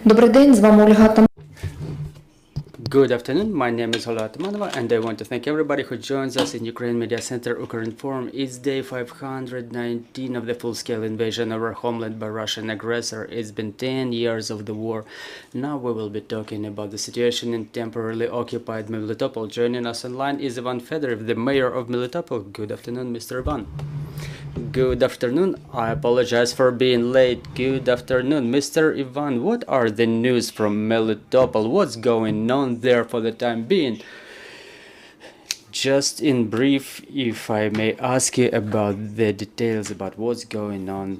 Добрий день, з вами Ольга Там. Good afternoon, my name is Ola Atamanova and I want to thank everybody who joins us in Ukraine Media Center Ukrinform. It's day 519 of the full-scale invasion of our homeland by Russian aggressor. It's been 10 years of the war. Now we will be talking about the situation in temporarily occupied Melitopol. Joining us online is Ivan Fedorov, the mayor of Melitopol. Good afternoon, Mr. Ivan. Good afternoon. I apologize for being late. Good afternoon, Mr. Ivan. What are the news from Melitopol? What's going on there for the time being? Just in brief, if I may ask you about the details about what's going on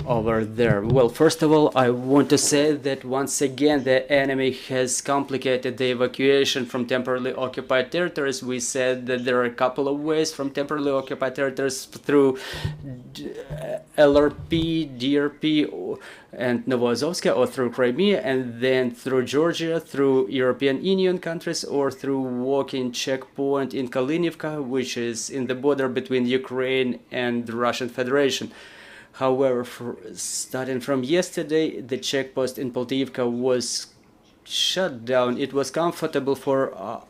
over there. Well, first of all, I want to say that once again the enemy has complicated the evacuation from temporarily occupied territories. We said that there are a couple of ways from temporarily occupied territories through LRP, DRP, and Novoazovska, or through Crimea, and then through Georgia, through European Union countries, or through walking checkpoint in Kalinivka, which is in the border between Ukraine and the Russian Federation. However, starting from yesterday, the checkpost in Poltavka was shut down. It was comfortable for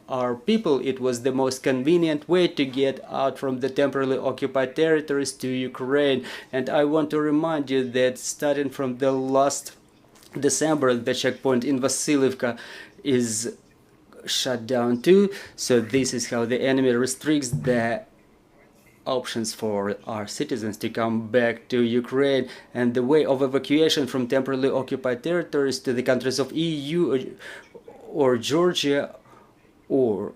our people. It was the most convenient way to get out from the temporarily occupied territories to Ukraine. And I want to remind you that starting from the last December, the checkpoint in Vasilievka is shut down too. So this is how the enemy restricts the options for our citizens to come back to Ukraine, and the way of evacuation from temporarily occupied territories to the countries of EU or Georgia or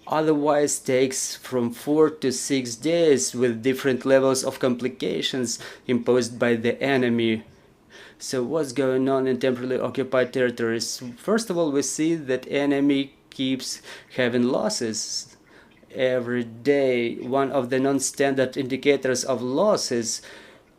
otherwise takes from 4 to 6 days with different levels of complications imposed by the enemy. So what's going on in temporarily occupied territories? First of all, we see that enemy keeps having losses. Every day, one of the non-standard indicators of losses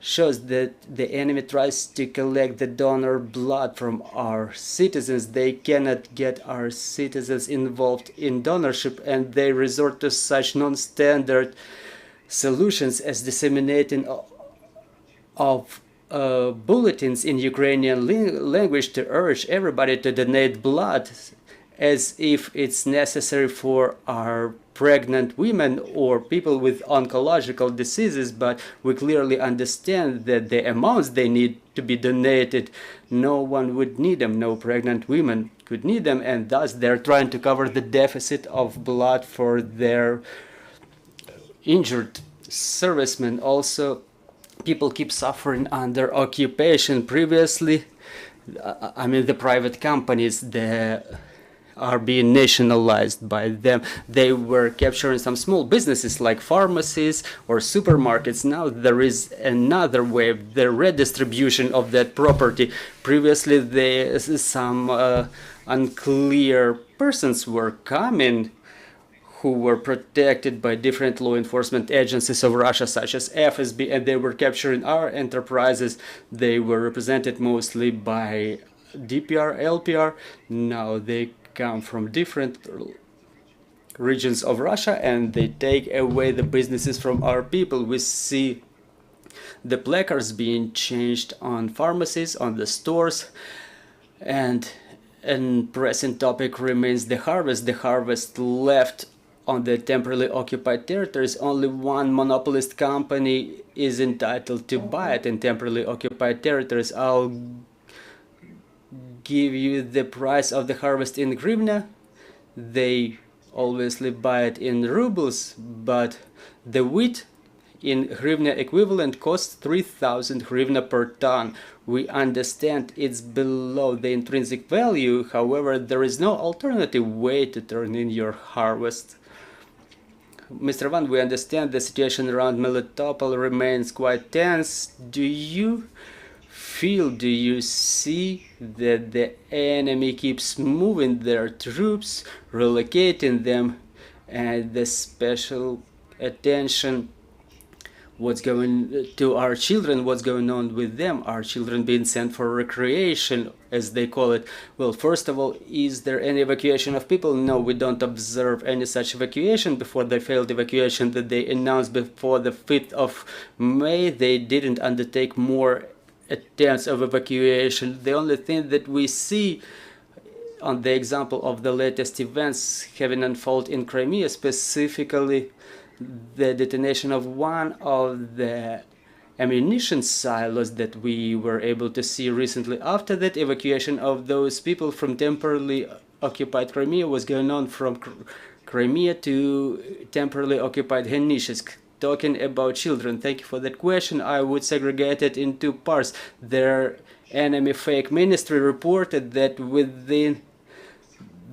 shows that the enemy tries to collect the donor blood from our citizens. They cannot get our citizens involved in donorship, and they resort to such non-standard solutions as disseminating of bulletins in Ukrainian language to urge everybody to donate blood, as if it's necessary for our pregnant women or people with oncological diseases, but we clearly understand that the amounts they need to be donated, no one would need them, no pregnant women could need them, and thus they're trying to cover the deficit of blood for their injured servicemen. Also, people keep suffering under occupation. Previously, the private companies, are being nationalized by them. They were capturing some small businesses like pharmacies or supermarkets. Now there is another way, the redistribution of that property. Previously, some unclear persons were coming who were protected by different law enforcement agencies of Russia, such as FSB, and they were capturing our enterprises. They were represented mostly by DPR, LPR. Now they come from different regions of Russia and they take away the businesses from our people. We see the placards being changed on pharmacies, on the stores, and an pressing topic remains the harvest. The harvest left on the temporarily occupied territories. Only one monopolist company is entitled to buy it in temporarily occupied territories. I'll give you the price of the harvest in hryvnia. They obviously buy it in rubles, but the wheat in hryvnia equivalent costs 3,000 hryvnia per ton. We understand it's below the intrinsic value. However, there is no alternative way to turn in your harvest. Mr. Van, we understand the situation around Melitopol remains quite tense. Do you see that the enemy keeps moving their troops, relocating them, and the special attention what's going to our children, what's going on with them, our children being sent for recreation, as they call it? Well, first of all, is there any evacuation of people? No, we don't observe any such evacuation. Before the failed evacuation that they announced before the 5th of May, they didn't undertake more attempts of evacuation. The only thing that we see on the example of the latest events having unfolded in Crimea, specifically the detonation of one of the ammunition silos that we were able to see recently. After that, evacuation of those people from temporarily occupied Crimea was going on from Crimea to temporarily occupied Henishsk. Talking about children, thank you for that question. I would segregate it in two parts. Their enemy fake ministry reported that within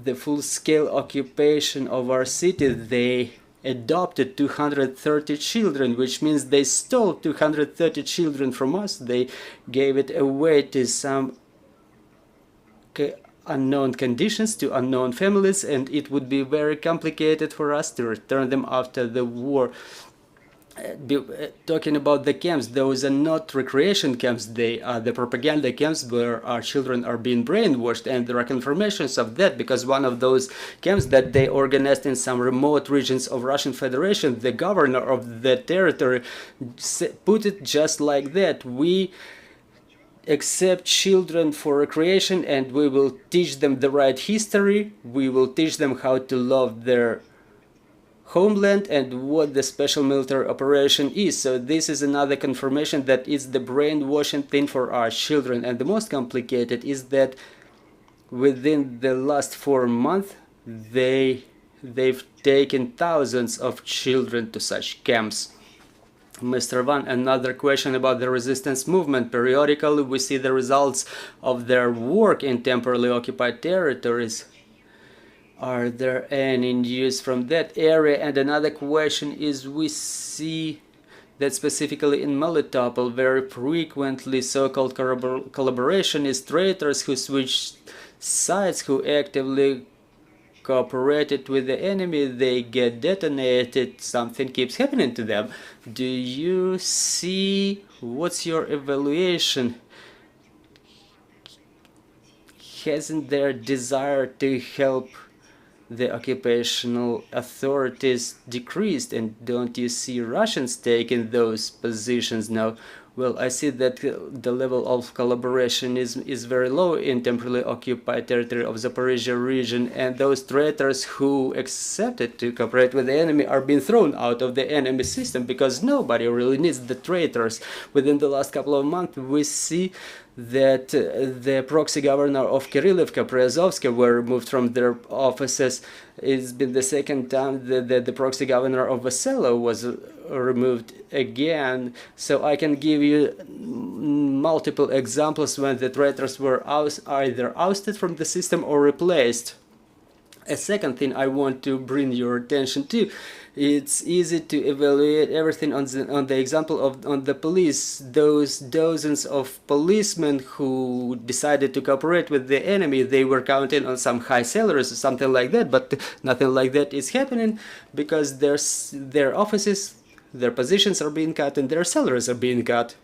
the full-scale occupation of our city, they adopted 230 children, which means they stole 230 children from us. They gave it away to some unknown conditions, to unknown families, and it would be very complicated for us to return them after the war. Talking about the camps, those are not recreation camps, they are the propaganda camps where our children are being brainwashed, and there are confirmations of that, because one of those camps that they organized in some remote regions of Russian Federation, the governor of the territory put it just like that: we accept children for recreation and we will teach them the right history, we will teach them how to love their homeland and what the special military operation is. So this is another confirmation that it's the brainwashing thing for our children. And the most complicated is that within the last 4 months they've taken thousands of children to such camps. Mr. Van, another question about the resistance movement. Periodically we see the results of their work in temporarily occupied territories. Are there any news from that area? And another question is, we see that specifically in Melitopol very frequently so-called collaborationists, traitors who switch sides, who actively cooperated with the enemy, they get detonated, something keeps happening to them. Do you see, what's your evaluation? Hasn't their desire to help the occupational authorities decreased, and don't you see Russians taking those positions now? Well, I see that the level of collaboration is very low in temporarily occupied territory of Zaporizhia region, and those traitors who accepted to cooperate with the enemy are being thrown out of the enemy system, because nobody really needs the traitors. Within the last couple of months we see that the proxy governor of Kirillivka, Priazovsky, were removed from their offices. It's been the second time that the proxy governor of Vasilo was removed again. So I can give you multiple examples when the traitors were either ousted from the system or replaced. A second thing I want to bring your attention to, it's easy to evaluate everything on the example of the police. Those dozens of policemen who decided to cooperate with the enemy, they were counting on some high salaries or something like that, but nothing like that is happening, because their offices, their positions are being cut and their salaries are being cut.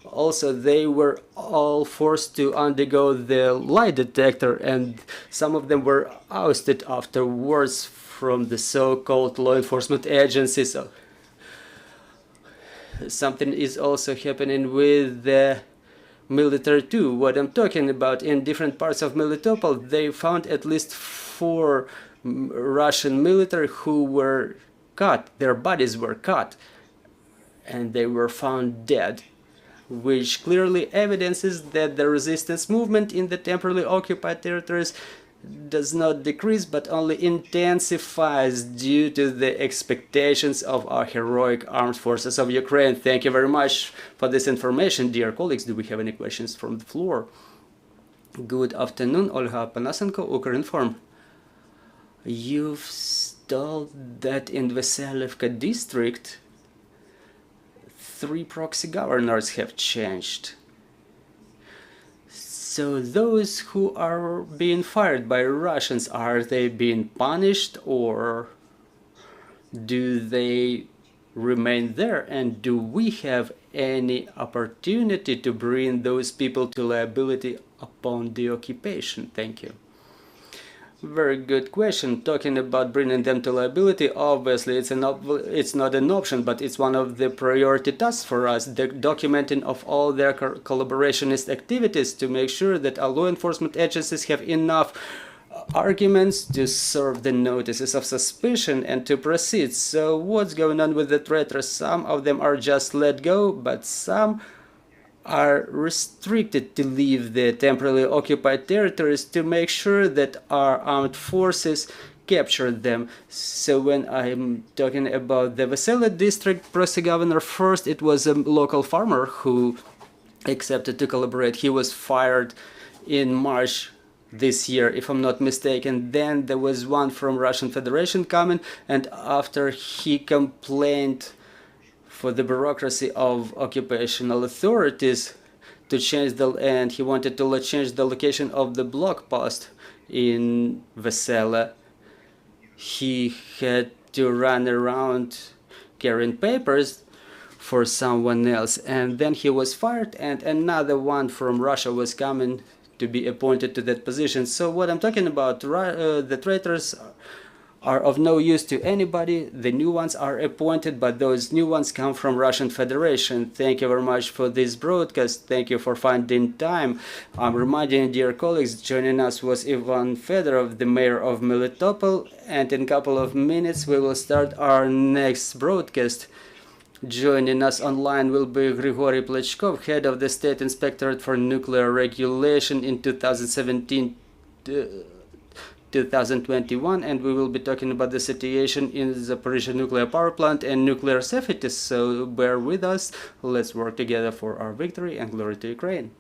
Also, they were all forced to undergo the lie detector, and some of them were ousted afterwards from the so-called law enforcement agencies. Something is also happening with the military too. What I'm talking about, in different parts of Melitopol, they found at least 4 Russian military who were cut. Their bodies were cut, and they were found dead, which clearly evidences that the resistance movement in the temporarily occupied territories does not decrease but only intensifies due to the expectations of our heroic armed forces of Ukraine. Thank you very much for this information, dear colleagues. Do we have any questions from the floor? Good afternoon, Olga Panasenko, Ukrinform. You've told that in Veselivka district 3 proxy governors have changed. So those who are being fired by Russians, are they being punished, or do they remain there? And do we have any opportunity to bring those people to liability upon the occupation? Thank you. Very good question. Talking about bringing them to liability, obviously it's not an option, but it's one of the priority tasks for us, the documenting of all their collaborationist activities to make sure that our law enforcement agencies have enough arguments to serve the notices of suspicion and to proceed. So what's going on with the traitors? Some of them are just let go, but some are restricted to leave the temporarily occupied territories to make sure that our armed forces capture them. So when I'm talking about the Vesela district proxy governor, first it was a local farmer who accepted to collaborate. He was fired in March this year, if I'm not mistaken. Then there was one from Russian Federation coming, and after he complained for the bureaucracy of occupational authorities to change and he wanted to change the location of the block post in Vesela. He had to run around carrying papers for someone else, and then he was fired, and another one from Russia was coming to be appointed to that position. So what I'm talking about, the traitors are of no use to anybody. The new ones are appointed, but those new ones come from Russian Federation. Thank you very much for this broadcast. Thank you for finding time. I'm reminding dear colleagues, joining us was Ivan Fedorov, the mayor of Melitopol, and in a couple of minutes we will start our next broadcast. Joining us online will be Grigory Plechkov, head of the State Inspectorate for Nuclear Regulation in 2021, and we will be talking about the situation in the Zaporizhzhia nuclear power plant and nuclear safety. So bear with us. Let's work together for our victory, and glory to Ukraine.